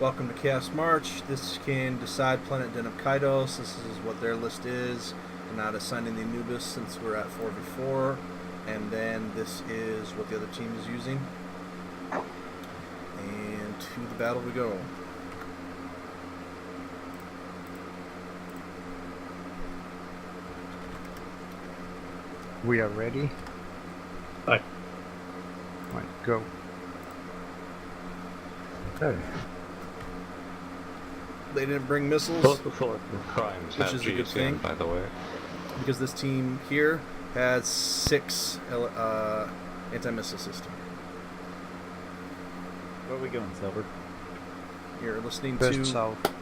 Welcome to Chaos March. This can decide planet Deneb Kaitos. This is what their list is. I'm not assigning the Anubis since we're at 4v4. And then this is what the other team is using. And to the battle we go. We are ready. Hi. Right, go. Okay. They didn't bring missiles, Both the crimes which have is a good GCN, thing, by the way. because this team here has 6 anti-missile system. Where are we going, Silver? You're listening First to south.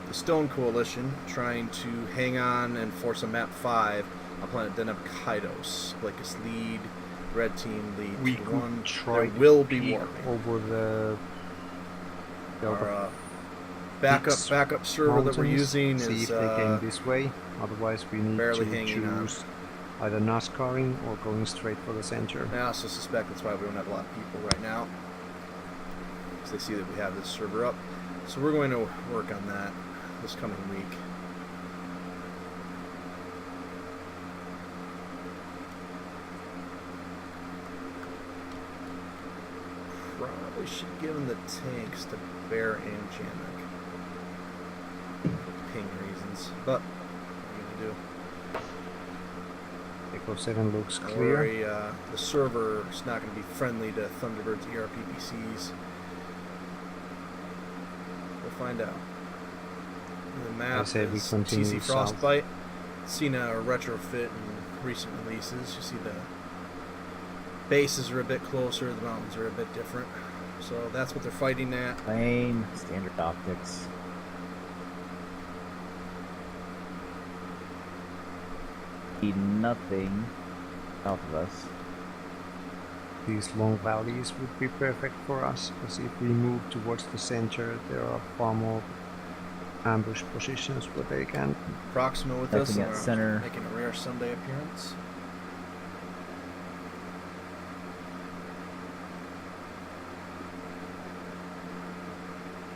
the Stone Coalition trying to hang on and force a map 5 on planet Deneb Kaitos. Blakists lead, red team lead. We 1. could try There will to be peek warping. over the Our backup server that we're using see is if they came this way. Otherwise, we need barely to hanging on. choose either NASCARing or going straight for the center. I also suspect that's why we don't have a lot of people right now, because they see that we have this server up. So we're going to work on that this coming week. Probably should give them the tanks to Bear and Jamek. For ping reasons, but what are you gonna do? Echo 7 looks Don't clear. worry, the server is not going to be friendly to Thunderbird's ERPPCs. We'll find out. The map say we is continue TC south. Frostbite. Seen a retrofit in recent releases. You see the bases are a bit closer, the mountains are a bit different. So that's what they're fighting at. Plain standard optics. Need nothing south of us. These long valleys would be perfect for us, because if we move towards the center, there are far more ambush positions where they can. Proxima with us, Nothing and at we're center. making a rare Sunday appearance.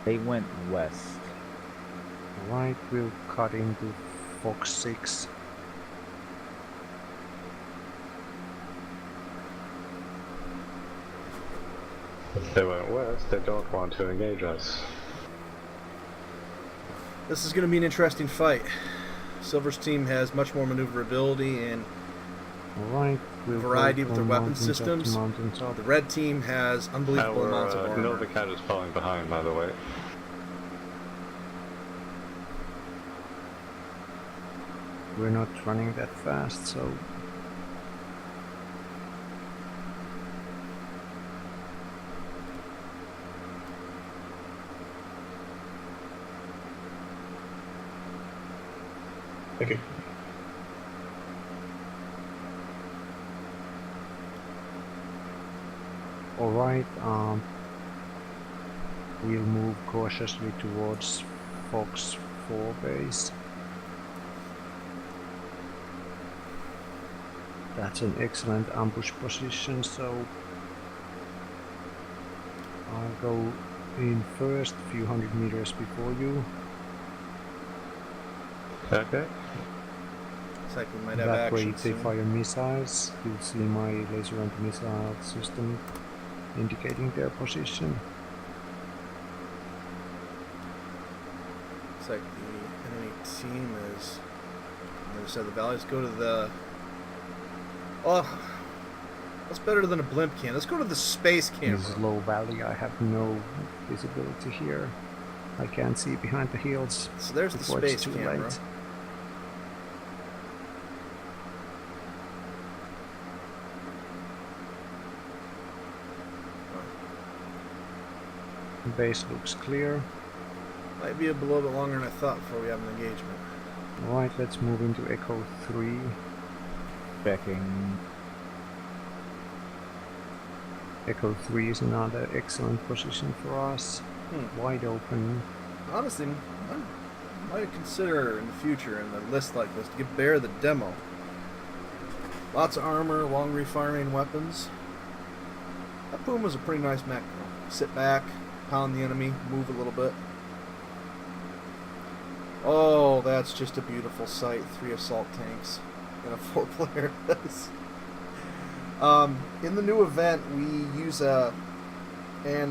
They went west. Right, we'll cut into Fox 6. If they went west, they don't want to engage us. This is going to be an interesting fight. Silver's team has much more maneuverability and Alright, we'll variety go with their from weapon mountaintop to systems. mountaintop. The red team has unbelievable amounts of Our armor. Nova Cat is falling behind, by the way. We're not running that fast, so Thank you. alright, we'll move cautiously towards Fox 4 base. That's an excellent ambush position, so I'll go in first, few hundred meters before you. Okay. Looks like we might have That way, action if they soon. fire missiles, you'll see my laser anti-missile system indicating their position. Looks like the enemy team is on the other side of the valley. Let's go to the... Oh, that's better than a blimp can. Let's go to the space camera. This is low valley, I have no visibility here. I can't see behind the hills So there's the before it's space too camera. late. The base looks clear. Might be a little bit longer than I thought before we have an engagement. Alright, let's move into Echo 3. Checking. Echo 3 is another excellent position for us. Wide open. Honestly, I might consider in the future in a list like this to give Bear the demo. Lots of armor, long refiring weapons. That Puma's a pretty nice mech. Sit back, pound the enemy, move a little bit. Oh, that's just a beautiful sight. 3 assault tanks and a 4-player. In the new event, we use an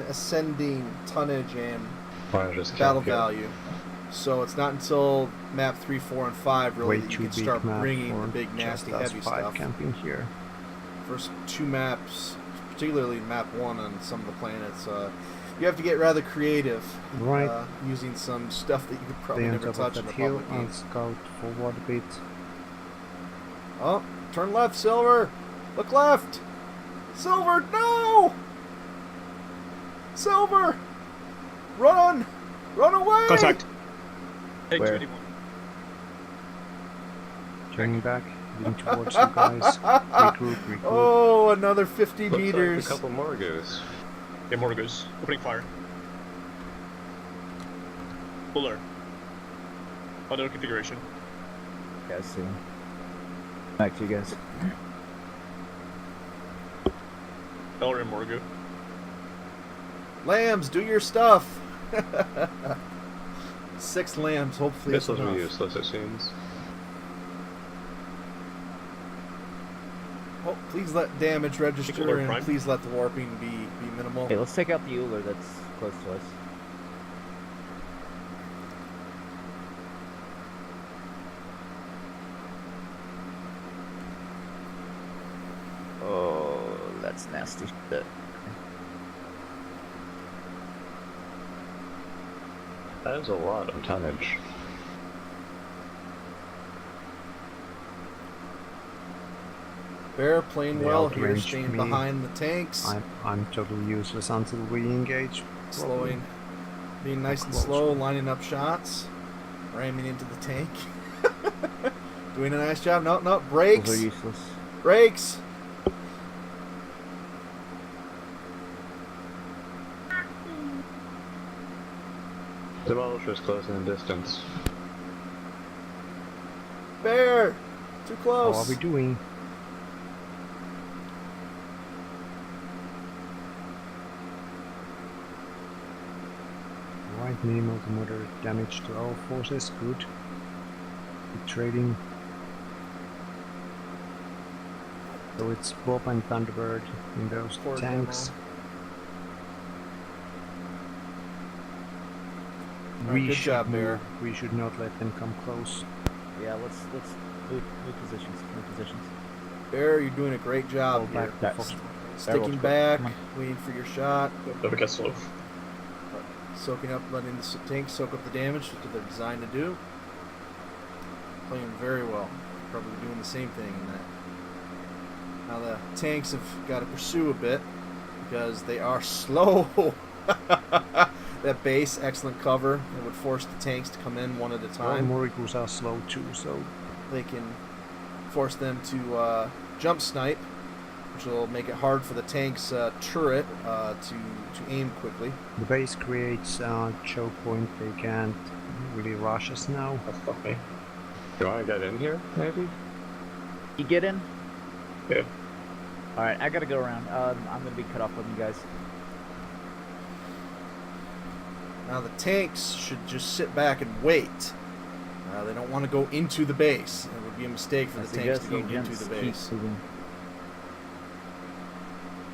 ascending tonnage and Why just battle camp here? value. So it's not until map 3, 4, and 5 really Way that you too can big start map bringing for the big just nasty us heavy 5 stuff. camping here. First 2 maps, particularly map 1 on some of the planets, you have to get rather creative, Right. using some stuff that you could Stay probably on never top touch of in a that hill. public I'll game. scout forward a bit. Oh, turn left, Silver! Look left! Silver, no! Silver! Run! Run away! Contact. Take Where? 281. Turning back, heading towards you guys. Regroup, regroup. Oh, another 50 Looks meters. like a couple more goose. Yeah, more goes. Opening fire. Fuller. Auto configuration. Guys, see. Back to you guys. Elder and Morgu. Lambs, do your stuff. 6 lambs, hopefully it's Missiles were enough. useless, it seems. Oh, please let damage register Particular and prime. please let the warping be minimal. Hey, let's take out the Euler that's close to us. Oh, that's nasty shit. That is a lot of tonnage. Bear playing They well here, outranged staying me. behind the tanks, I'm totally useless until we engage. slowing, being nice and Close. slow, lining up shots, ramming into the tank. Doing a nice job. No, Those brakes, are useless. brakes. Demolisher's close in distance. Bear, too How close. are we doing? Alright, minimal to moderate damage to our forces, good. Good trading. So it's Bob and Thunderbird in those Poor tanks. Alright, good job, move. Bear. We should not let them come close. Yeah, let's move positions. Move positions. Bear, you're doing a great Fall job here. back to That's- Fox. Sticking Barrel's back, come waiting for your shot, Never get slow. soaking up, letting the tanks soak up the damage, which they're designed to do. Playing very well. Probably doing the same thing in that. Now the tanks have got to pursue a bit because they are slow. That base, excellent cover. It would force the tanks to come in one at a Well, time. Morikus are slow too, so They can force them to jump snipe, which will make it hard for the tank's turret to aim quickly. the base creates a choke point. They can't really rush us now. Oh, fuck me. You want to get in here, maybe? You get in? Yeah. Alright, I gotta go around. I'm gonna be cut off from you guys. Now the tanks should just sit back and wait. They don't want to go into the base. It would be a mistake for I the tanks to suggest go you into gents the keep base. moving.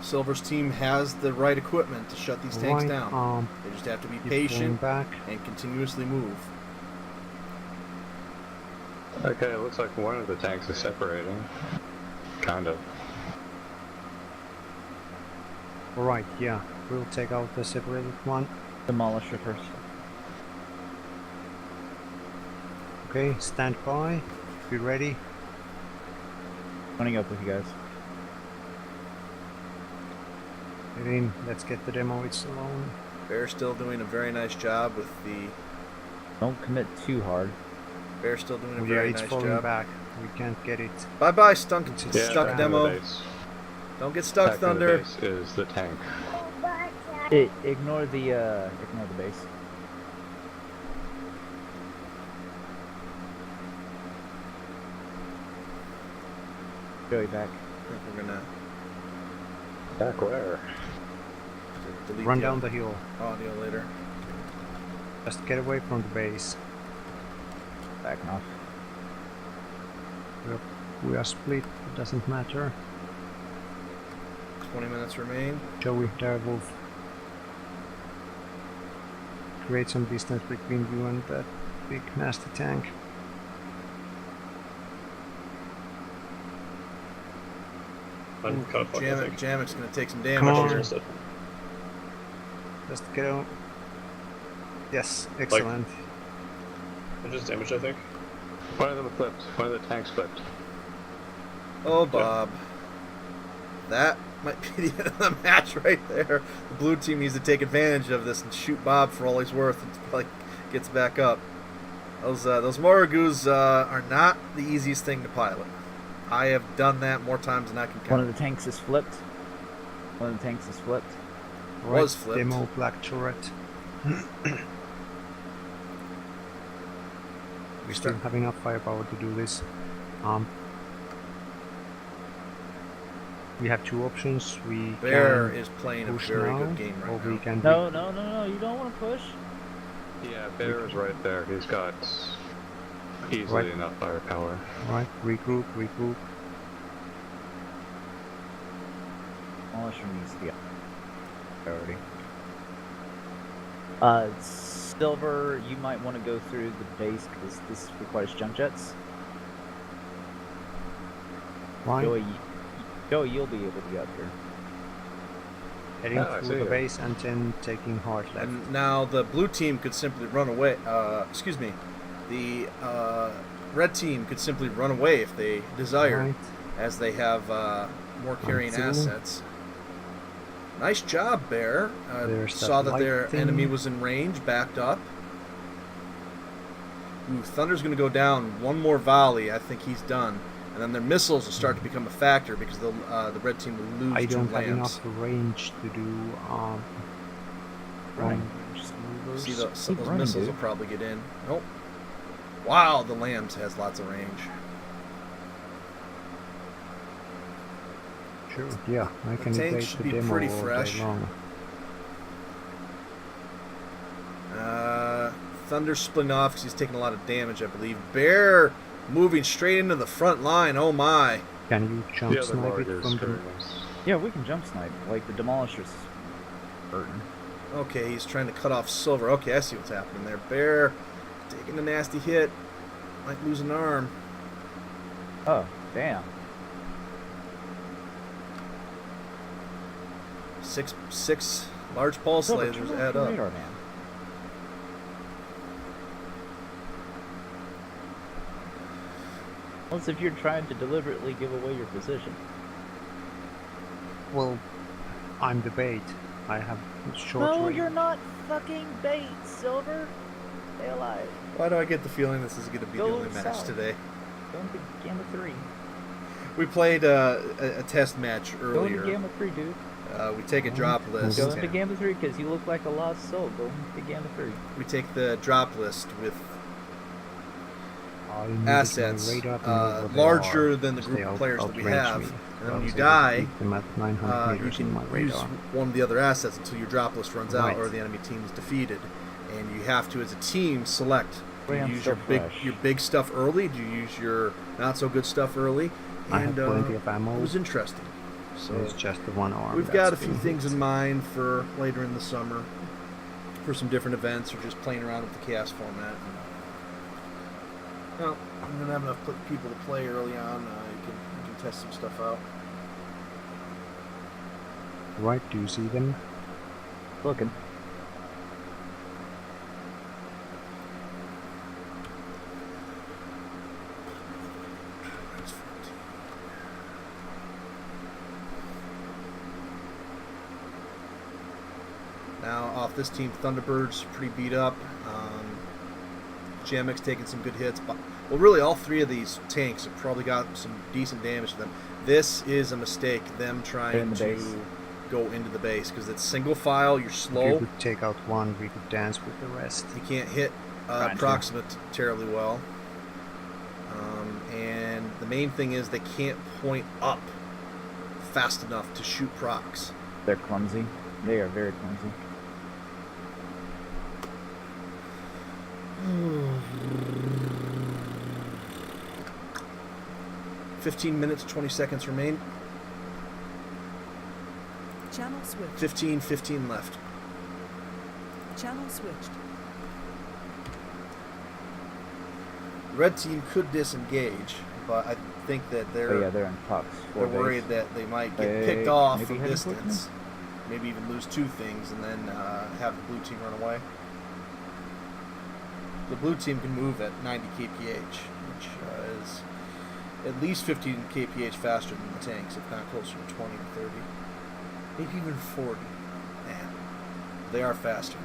Silver's team has the right equipment to shut these tanks Right, down. They just have to be keep going patient back. and continuously move. Okay, it looks like one of the tanks is separating. Kind of. Alright, yeah, we'll take out the separated one. Demolish it first. Okay, stand by. Be ready. Running up with you guys. Get in. Let's get the demo. It's alone. Bear's still doing a very nice job with the. Don't commit too hard. Bear's still doing a Oh, yeah, very it's nice falling job. back. We can't get it. Bye bye, stuck It's Yeah, stuck back to demo. the base. Don't get stuck, Back to the Thunder. base is the tank. Ignore the base. Joey back. I think we're gonna. Back where? Delete Run the down the hill. audio later. Just get away from the base. Backing off. We are split, it doesn't matter. 20 minutes remain. Joey, Direwolf. Create some distance between you and that big nasty tank. I'm kind of fucked, I think. Jamek's gonna take some Come damage on. here. Almost dead. Just get out. Yes, excellent. I just damaged, I think. One of them flipped. One of the tanks flipped. Oh, Bob. That might be the end of the match right there. The blue team needs to take advantage of this and shoot Bob for all he's worth until he gets back up. Those Moragus are not the easiest thing to pilot. I have done that more times than I can count. One of the tanks is flipped. One of the tanks is flipped. Was flipped. Demo black turret. We still have enough firepower to do this. We have two options. We Bear can is playing a push very now, good game or right we now. can No, you don't want to push. Yeah, Bear is right there. He's got easily Right. enough firepower. Right, regroup. Demolisher needs to be priority. Silver, you might want to go through the base because this requires jump jets. Right, Joey, you'll be able to get up here. heading Oh, I see through the it. base and then taking hard left. And now the blue team could simply run away. Excuse me. The red team could simply run away if they desire, Right. as they have more carrying through. assets. Nice job, Bear. There's Saw that that their light thing. enemy was in range, backed up. Ooh, Thunder's going to go down. One more volley, I think he's done. And then their missiles will start to become a factor because the red team will lose I two don't have lambs. enough range to do Running. See, Keep those running, missiles dude. will probably get in. Nope. Wow, the lambs has lots of range. Sure. Yeah, I can tank evade should the be demo pretty all fresh. day long. Thunder splitting off because he's taking a lot of damage, I believe. Bear moving straight into the front line. Oh my. Can you jump The other snipe it Morgans from the... screwing us. Yeah, we can jump snipe. Like the Demolisher's hurting. Okay, he's trying to cut off Silver. Okay, I see what's happening there. Bear taking a nasty hit. Might lose an arm. Oh, damn. Six large pulse Silver, lasers turn add off your up. radar, man. Unless if you're trying to deliberately give away your position. Well, I'm the bait. I have short No, range. you're not fucking bait, Silver. Stay alive. Why do I get the feeling this is going to be Go the only match south. today? Go into Gamma 3. We played a test match Go into earlier. Gamma 3, dude. We take a drop list. Go into Gamma 3 because you look like a lost soul. Go into Gamma 3. We take the drop list with I needed assets my radar to know what they larger are, than the because group they of players that we outrange have. me. And then when I you was able to die, beat them at 900 you meters can in my use radar. one of the other assets until your drop list runs out Right. or the enemy team is defeated. And you have to, as a team, select. Do you Damn, use so your fresh. big stuff early? Do you use your not so good stuff early? I have And plenty of ammo. it was interesting. So So it's just the one arm. we've got a that's few being things hit. in mind for later in the summer, for some different events, or just playing around with the chaos format. Well, I'm gonna have enough people to play early on. You can test some stuff out. Right, do you see them? Looking. Now off this team, Thunderbird's pretty beat up. Jamek's taking some good hits. But, well, really, all three of these tanks have probably got some decent damage to them. This is a mistake, them in trying the to base. go into the base, because it's single file, you're If slow. you could take out one, we could dance with the rest. You can't hit Trying to. proximate terribly well. And the main thing is they can't point up fast enough to shoot procs. They're clumsy. They are very clumsy. 15 minutes, 20 seconds remain. Channel switched. 15 left. Channel switched. Red team could disengage, but I think that Oh yeah, they're in Fox. they're worried that they might get picked off maybe from heading towards distance. Maybe even lose 2 things and then have the blue team run away. The blue team can move at 90 kph, which is at least 15 kph faster than the tanks, if not closer to 20 or 30. Maybe even 40. Man, they are faster.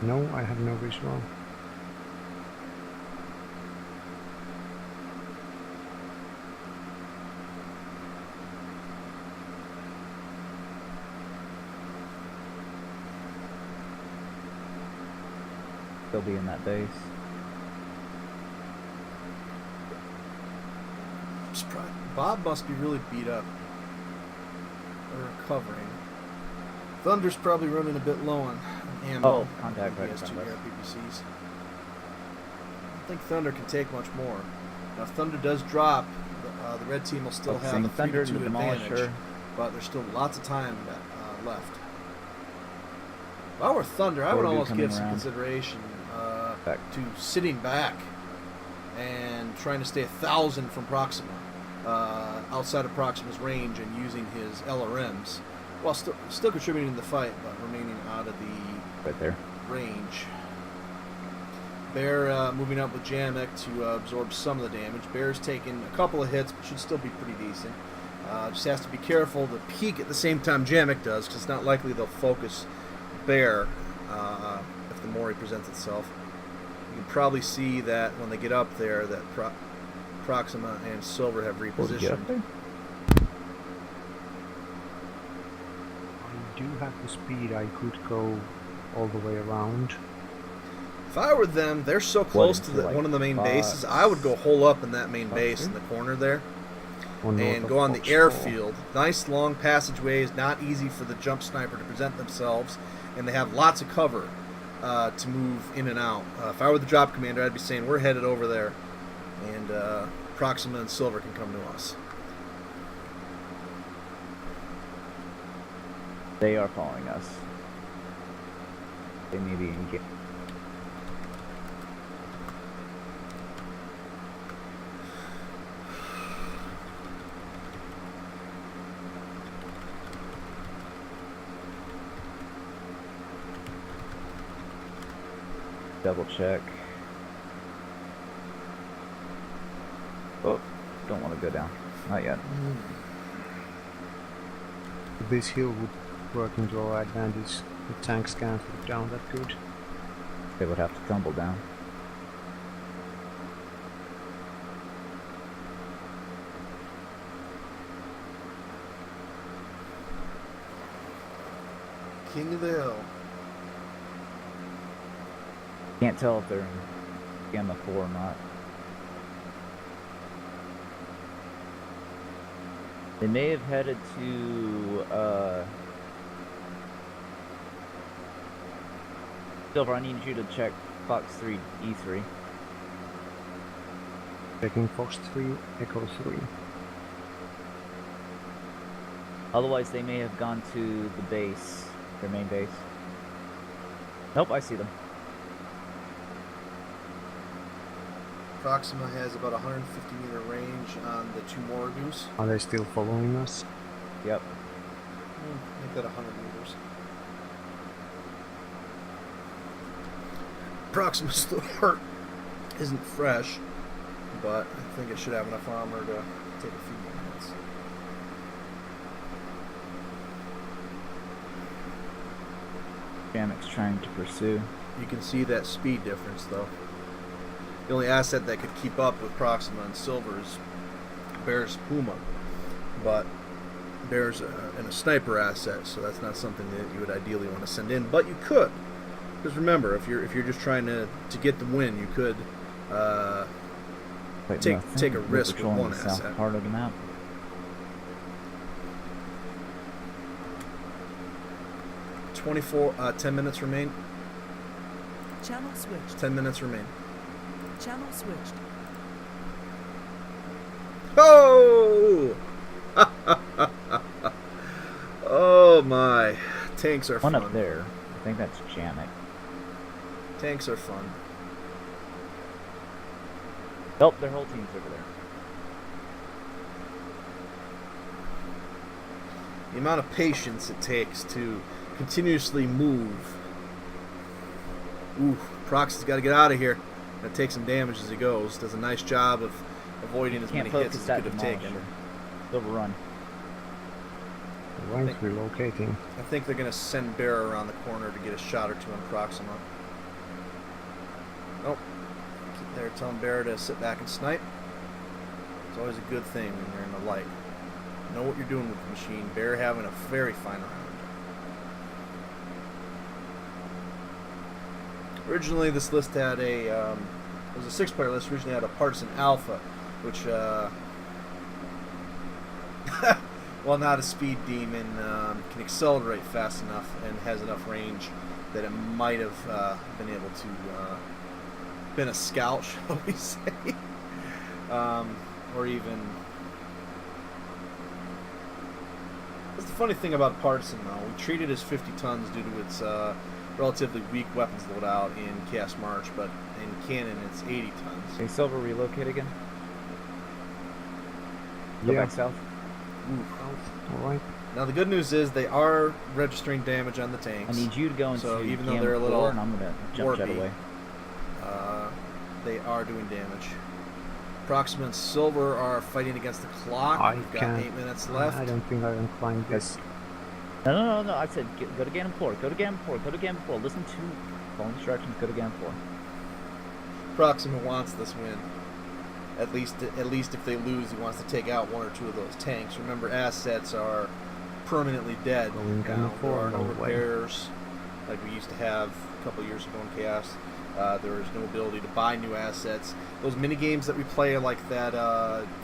No, I have no visual. They'll be in that base. Bob must be really beat up. Or recovering. Thunder's probably running a bit low on ammo. Oh, contact He right has in 2 front air of us. PPCs. I don't think Thunder can take much more. Now, if Thunder does drop, the red team will still have a 3-2 Thunder to advantage. Demolisher. But there's still lots of time left. If I were Thunder, I would Ordu almost coming give some around. consideration Back. to sitting back and trying to stay 1,000 from Proxima, outside of Proxima's range, and using his LRMs, while still contributing to the fight, but remaining out of the Right there. range. Bear moving up with Jamek to absorb some of the damage. Bear's taking a couple of hits, but should still be pretty decent. Just has to be careful to peek at the same time Jamek does, because it's not likely they'll focus Bear if the Mori presents itself. You can probably see that when they get up there that Proxima and Silver have Will they get up repositioned. there? I do have the speed, I could go all the way around. If I were them, they're so close to into, like, one of the main bases, I would go hole up in that main base in the corner there. And go on the airfield. Nice long passageways, not easy for the jump sniper to present themselves, and they have lots of cover to move in and out. If I were the drop commander, I'd be saying we're headed over there, and Proxima and Silver can come to us. They are following us. They may be engaged. Double check. Oh, don't want to go down. Not yet. This hill would work into our advantage. The tanks can't look down that good. They would have to tumble down. King of the Hill. Can't tell if they're in Gamma 4 or not. They may have headed to, Silver, I need you to check Fox 3, E3. Checking Fox 3, Echo 3. Otherwise, they may have gone to the base, their main base. Nope, I see them. Proxima has about 150 meter range on the 2 Morgus. Are they still following us? Yep. Make that 100 meters. Proxima's store isn't fresh, but I think it should have enough armor to take a few more hits. Jamek's trying to pursue. You can see that speed difference, though. The only asset that could keep up with Proxima and Silver is Bear's Puma, but Bear's in a sniper asset, so that's not something that you would ideally want to send in, but you could. Because remember, if you're just trying to get the win, you could Wait, take no, I a think we're risk with patrolling one the south asset. part of the map. 10 minutes remain. Channel switched. 10 minutes remain. Channel switched. Oh! Oh my. Tanks are One fun. up there. I think that's Jamek. Tanks are fun. Oh, their whole team's over there. The amount of patience it takes to continuously move. Ooh, Prox has got to get out of here. Gonna take some damage as he goes. Does a nice job of avoiding as Can't many hits focus as he that could have taken. demolisher. Overrun. Right, relocating. I think they're gonna send Bear around the corner to get a shot or two on Proxima. Oh, they're telling Bear to sit back and snipe. It's always a good thing when you're in the light. Know what you're doing with the machine. Bear having a very fine round. Originally, this list had a it was a 6-player list. Originally had a Partisan Alpha, which while not a speed demon, can accelerate fast enough and has enough range that it might have been able to been a scout, shall we say, or even. That's the funny thing about Partisan, though. We treat it as 50 tons due to its relatively weak weapons loadout in Chaos March, but in Canon it's 80 tons. Hey, Silver, relocate again. Go Yeah. back south. All right. Now the good news is they are registering damage on the I tanks. need you to go into So even though Cam they're a 4, little and I'm gonna jump jet warpy, away. They are doing damage. Proxima and Silver are fighting against the clock. I We've got can't- 8 minutes left. I don't think I can climb this. No. I said go to Ganon 4. Go to Ganon 4. Go to Ganon 4. Listen to phone instructions. Go to Ganon 4. Proxima wants this win. At least if they lose, he wants to take out one or two of those tanks. Remember, assets are permanently dead. Going Now, down there four, are no no way. repairs like we used to have a couple years ago in Chaos. There is no ability to buy new assets. Those mini games that we play, like that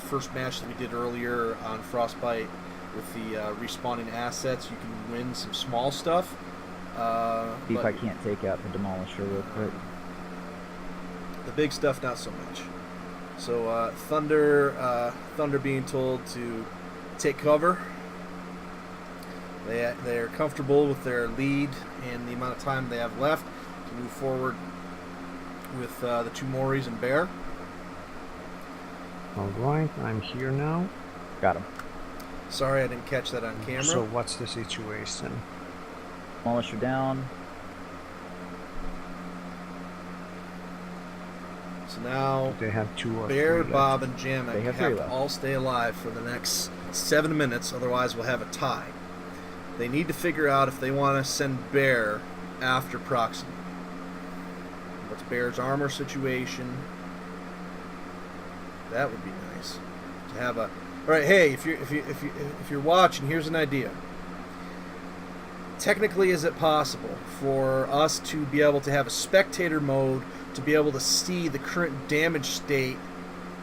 first match that we did earlier on Frostbite with the respawning assets, you can win some small stuff. See if but I can't take out the demolisher real quick. the big stuff, not so much. So Thunder being told to take cover. They're comfortable with their lead and the amount of time they have left to move forward with the two Moris and Bear. All right, I'm here now. Got him. Sorry I didn't catch that on camera. So what's the situation? Demolisher down. So now Do they have 2 or Bear, 3 Bob, left? and Jamek They have have three to left. all stay alive for the next 7 minutes, otherwise we'll have a tie. They need to figure out if they want to send Bear after Proxima. What's Bear's armor situation? That would be nice to have a. All right, hey, if you're watching, here's an idea. Technically, is it possible for us to be able to have a spectator mode to be able to see the current damage state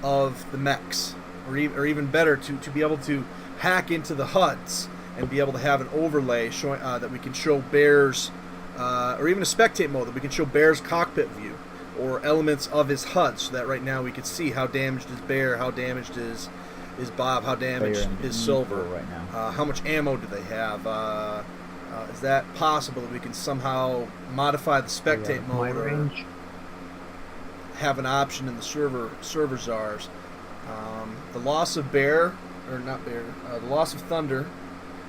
of the mechs, or even better, to be able to hack into the HUDs and be able to have an overlay showing that we can show Bear's, or even a spectate mode that we can show Bear's cockpit view or elements of his HUD, so that right now we could see how damaged is Bear, how damaged is Bob, how damaged Bear is and Silver, right now. how much ammo do they have. Is that possible that we can somehow modify the spectate My mode or range. have an option in the server czars? The loss of Bear, or not Bear, the loss of Thunder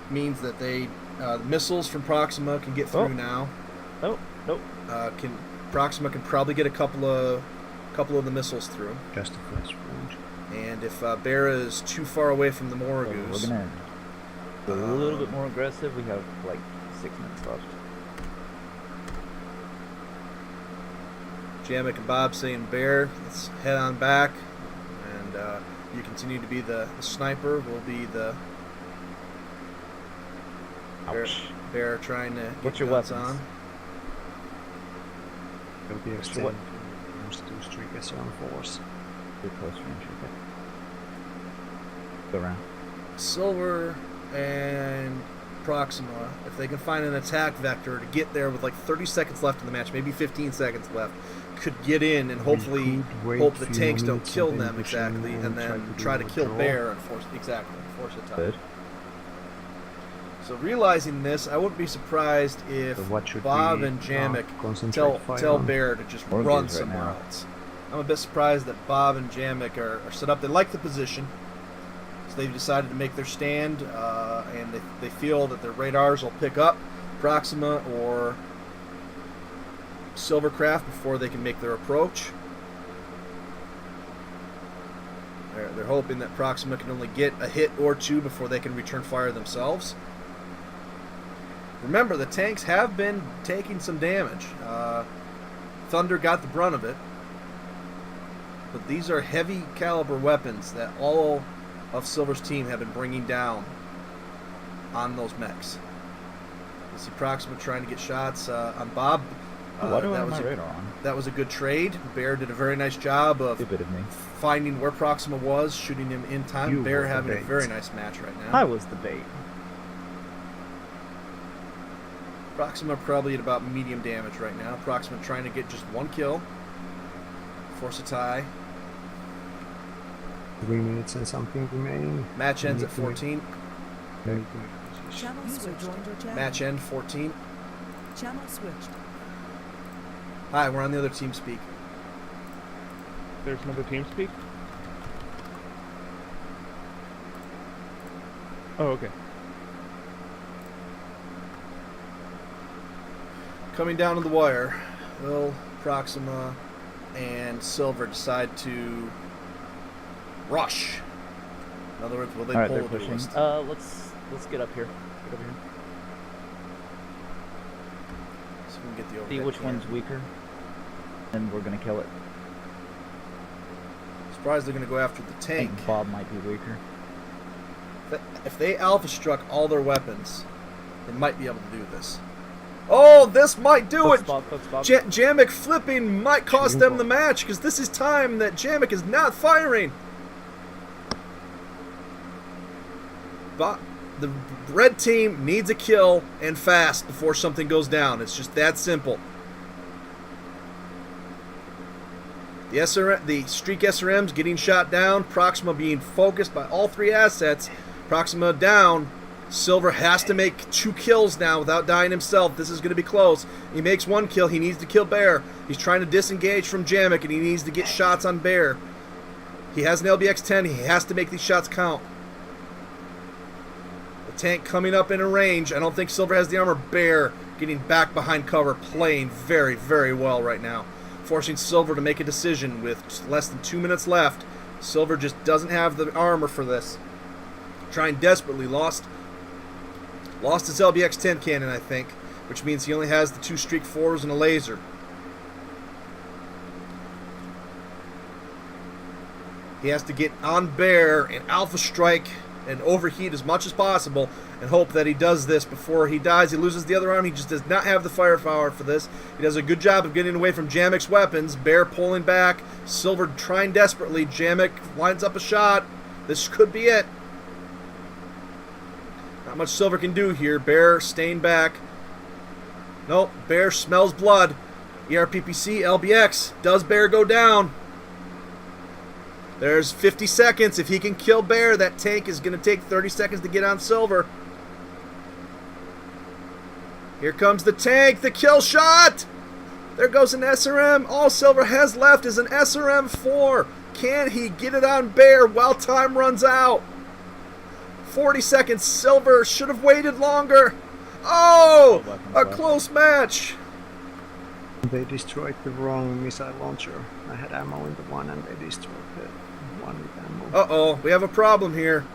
means that the missiles from Proxima can get through now. Oh, nope. Proxima can probably get a couple of the missiles through. Just a flash range. And if Bear is too far away from the So Morrigoos, we're gonna go a little bit more aggressive. We have like 6 minutes left. Jamek and Bob saying Bear, let's head on back, and you continue to be the sniper. We'll be the Ouch. Bear trying to What's get your guns weapons? on. It'll be extended to those two streakers on force. Too close range. Okay. Go around. Silver and Proxima, if they can find an attack vector to get there with like 30 seconds left in the match, maybe 15 seconds left, could get in and hopefully hope the tanks don't kill them exactly, and then try to kill Bear and force a tie. Good. So realizing this, I wouldn't be surprised if So what should Bob we, and Jamek concentrate fire tell on? Bear to just Morgan's run right somewhere now. else. I'm a bit surprised that Bob and Jamek are set up. They like the position, so they've decided to make their stand, and they feel that their radars will pick up Proxima or Silvercraft before they can make their approach. They're hoping that Proxima can only get a hit or two before they can return fire themselves. Remember, the tanks have been taking some damage. Thunder got the brunt of it. But these are heavy caliber weapons that all of Silver's team have been bringing down on those mechs. You see Proxima trying to get shots on Bob. Why do I that have was my radar on? That was a good trade. Bear did a very nice job of Stupid of me. finding where Proxima was, shooting him in time. You Bear were the having a bait. very nice match right now. I was the bait. Proxima probably at about medium damage right now. Proxima trying to get just one kill. Force a tie. 3 minutes and something remaining. Match ends We at need to 14. Very good. Channel switched. Joined your channel. Match end 14. Channel switched. Hi, we're on the other team speak. There's another team speak? Oh, okay. Coming down to the wire, will Proxima and Silver decide to rush? In other words, will they All right, pull they're a pushing. duelist? Let's get up here. Get over here. So we can get the See overhead which cannon. one's weaker, and we're gonna kill it. Surprised they're going to go after the I tank. think Bob might be weaker. If they alpha struck all their weapons, they might be able to do this. Oh, this might do it! Focus, Bob. Jamek flipping might cost them the match, because this is time that Jamek is not firing. But the red team needs a kill and fast before something goes down. It's just that simple. The streak SRM's getting shot down. Proxima being focused by all three assets. Proxima down. Silver has to make 2 kills now without dying himself. This is going to be close. He makes 1 kill. He needs to kill Bear. He's trying to disengage from Jamek, and he needs to get shots on Bear. He has an LBX-10. He has to make these shots count. The tank coming up in a range. I don't think Silver has the armor. Bear getting back behind cover, playing very, very well right now, forcing Silver to make a decision with less than 2 minutes left. Silver just doesn't have the armor for this. Trying desperately, lost his LBX-10 cannon, I think, which means he only has the 2 Streak 4s and a laser. He has to get on Bear and alpha strike and overheat as much as possible and hope that he does this before he dies. He loses the other arm. He just does not have the firepower for this. He does a good job of getting away from Jamek's weapons. Bear pulling back. Silver trying desperately. Jamek lines up a shot. This could be it. Not much Silver can do here. Bear staying back. Nope. Bear smells blood. ERPPC, LBX. Does Bear go down? There's 50 seconds. If he can kill Bear, that tank is going to take 30 seconds to get on Silver. Here comes the tank. The kill shot. There goes an SRM. All Silver has left is an SRM-4. Can he get it on Bear while time runs out? 40 seconds. Silver should have waited longer. Oh, a close match. They destroyed the wrong missile launcher. I had ammo in the one and they destroyed the one with ammo. Uh-oh, we have a problem here.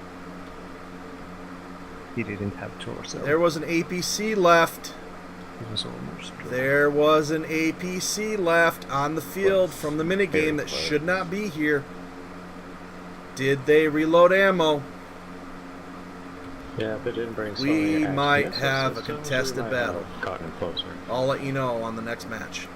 He didn't have torso. There was an APC left. It was almost dry. There was an APC left on the field from the minigame that should not be here. Did they reload ammo? Yeah, if it didn't bring so We many might accidents, have a systems, we contested might battle. have gotten closer. I'll let you know on the next match.